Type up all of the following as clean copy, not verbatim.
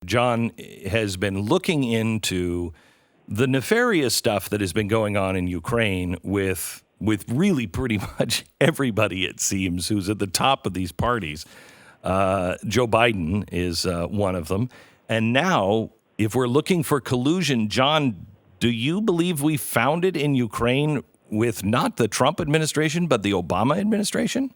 John has been looking into the nefarious stuff that has been going on in Ukraine with really pretty much everybody, it seems, who's at the top of these parties. Joe Biden is one of them. And now, if we're looking for collusion, John, do you believe we found it in Ukraine with not the Trump administration, but the Obama administration?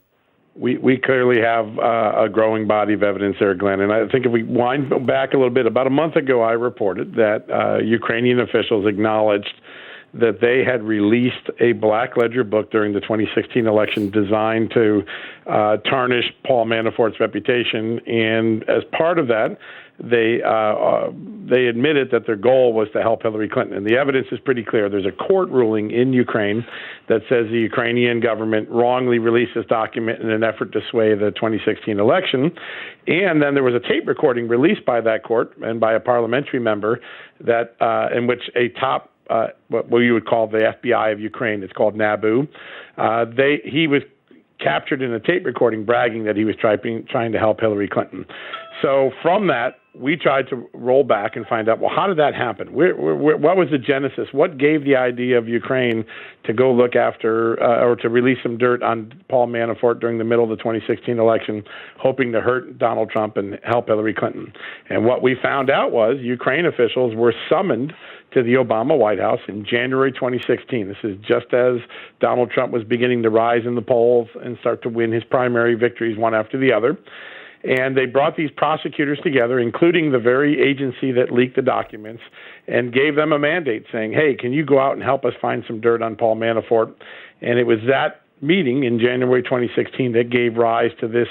We clearly have a growing body of evidence there, Glenn. And I think if we wind back a little bit, about a month ago, I reported that Ukrainian officials acknowledged that they had released a black ledger book during the 2016 election designed to tarnish Paul Manafort's reputation. And as part of that, they admitted that their goal was to help Hillary Clinton. And the evidence is pretty clear. There's a court ruling in Ukraine that says the Ukrainian government wrongly released this document in an effort to sway the 2016 election. And then there was a tape recording released by that court and by a parliamentary member that in which a top what you would call the FBI of Ukraine, it's called NABU, he was captured in a tape recording bragging that he was trying to help Hillary Clinton. So from that, we tried to roll back and find out, well, how did that happen? What was the genesis? What gave the idea of Ukraine to go look after or to release some dirt on Paul Manafort during the middle of the 2016 election, hoping to hurt Donald Trump and help Hillary Clinton? And what we found out was Ukraine officials were summoned to the Obama White House in January 2016. This is just as Donald Trump was beginning to rise in the polls and start to win his primary victories one after the other. And they brought these prosecutors together, including the very agency that leaked the documents, and gave them a mandate saying, hey, can you go out and help us find some dirt on Paul Manafort? And it was that meeting in January 2016 that gave rise to this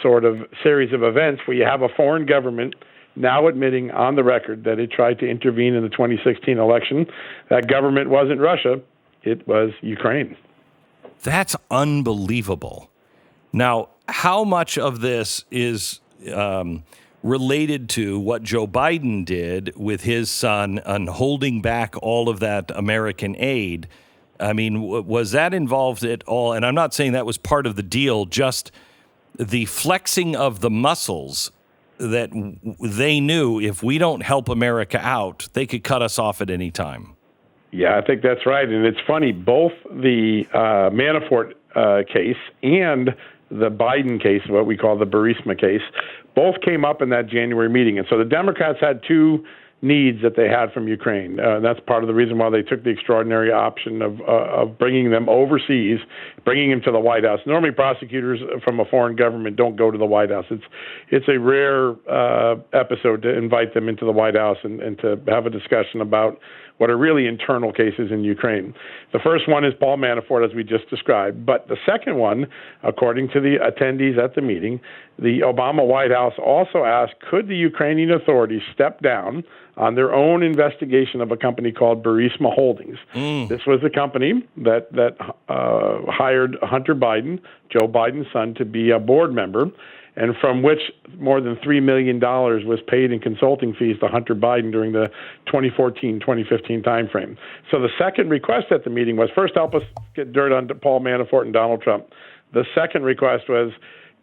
sort of series of events where you have a foreign government now admitting on the record that it tried to intervene in the 2016 election. That government wasn't Russia, it was Ukraine. That's unbelievable. Now, how much of this is related to what Joe Biden did with his son on holding back all of that American aid? I mean, was that involved at all? And I'm not saying that was part of the deal, just the flexing of the muscles that they knew if we don't help America out, they could cut us off at any time. Yeah, I think that's right. And it's funny, both the Manafort case and the Biden case, what we call the Burisma case, both came up in that January meeting. And so the Democrats had two needs that they had from Ukraine. That's part of the reason why they took the extraordinary option of bringing them overseas, bringing them to the White House. Normally, prosecutors from a foreign government don't go to the White House. It's a rare episode to invite them into the White House and to have a discussion about what are really internal cases in Ukraine. The first one is Paul Manafort, as we just described. But the second one, according to the attendees at the meeting, the Obama White House also asked, could the Ukrainian authorities step down on their own investigation of a company called Burisma Holdings? This was the company that hired Hunter Biden, Joe Biden's son, to be a board member, and from which more than $3 million was paid in consulting fees to Hunter Biden during the 2014-2015 timeframe. So the second request at the meeting was, first, help us get dirt on Paul Manafort and Donald Trump. The second request was,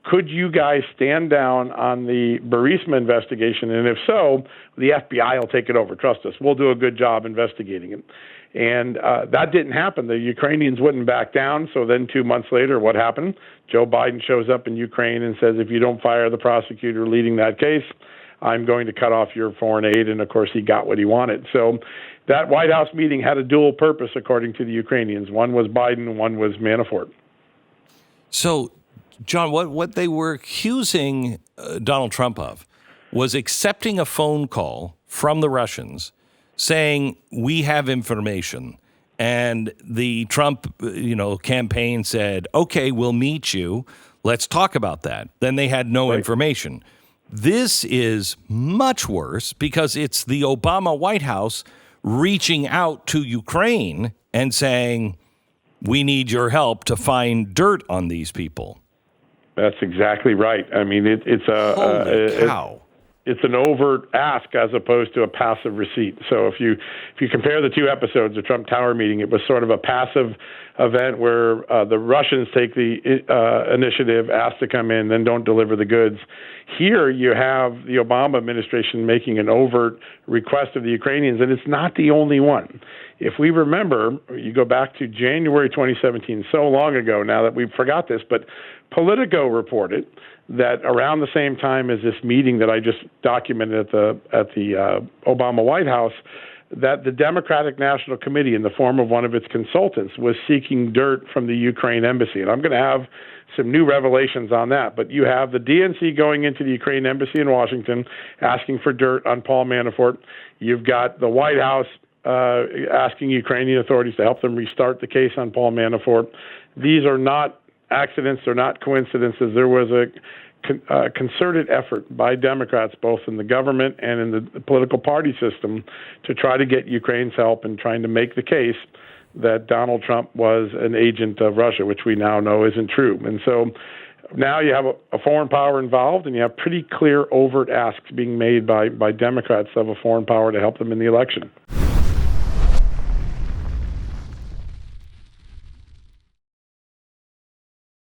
could you guys stand down on the Burisma investigation? And if so, the FBI will take it over. Trust us. We'll do a good job investigating it. And that didn't happen. The Ukrainians wouldn't back down. So then 2 months later, what happened? Joe Biden shows up in Ukraine and says, if you don't fire the prosecutor leading that case, I'm going to cut off your foreign aid. And, of course, he got what he wanted. So that White House meeting had a dual purpose, according to the Ukrainians. One was Biden, one was Manafort. So, John, what they were accusing Donald Trump of was accepting a phone call from the Russians saying, we have information. And the Trump, campaign said, okay, we'll meet you. Let's talk about that. Then they had no information. This is much worse because it's the Obama White House reaching out to Ukraine and saying, we need your help to find dirt on these people. That's exactly right. I mean, it's a... Holy cow. it's an overt ask as opposed to a passive receipt. So if you compare the two episodes of Trump Tower meeting, it was sort of a passive event where the Russians take the initiative, ask to come in, then don't deliver the goods. Here you have the Obama administration making an overt request of the Ukrainians, and it's not the only one. If we remember, you go back to January 2017, so long ago now that we forgot this, but Politico reported that around the same time as this meeting that I just documented at the Obama White House, that the Democratic National Committee, in the form of one of its consultants, was seeking dirt from the Ukraine embassy. And I'm going to have some new revelations on that. But you have the DNC going into the Ukraine embassy in Washington, asking for dirt on Paul Manafort. You've got the White House asking Ukrainian authorities to help them restart the case on Paul Manafort. These are not accidents, they're not coincidences. There was a concerted effort by Democrats, both in the government and in the political party system, to try to get Ukraine's help in trying to make the case that Donald Trump was an agent of Russia, which we now know isn't true. And so now you have a foreign power involved, and you have pretty clear overt asks being made by Democrats of a foreign power to help them in the election.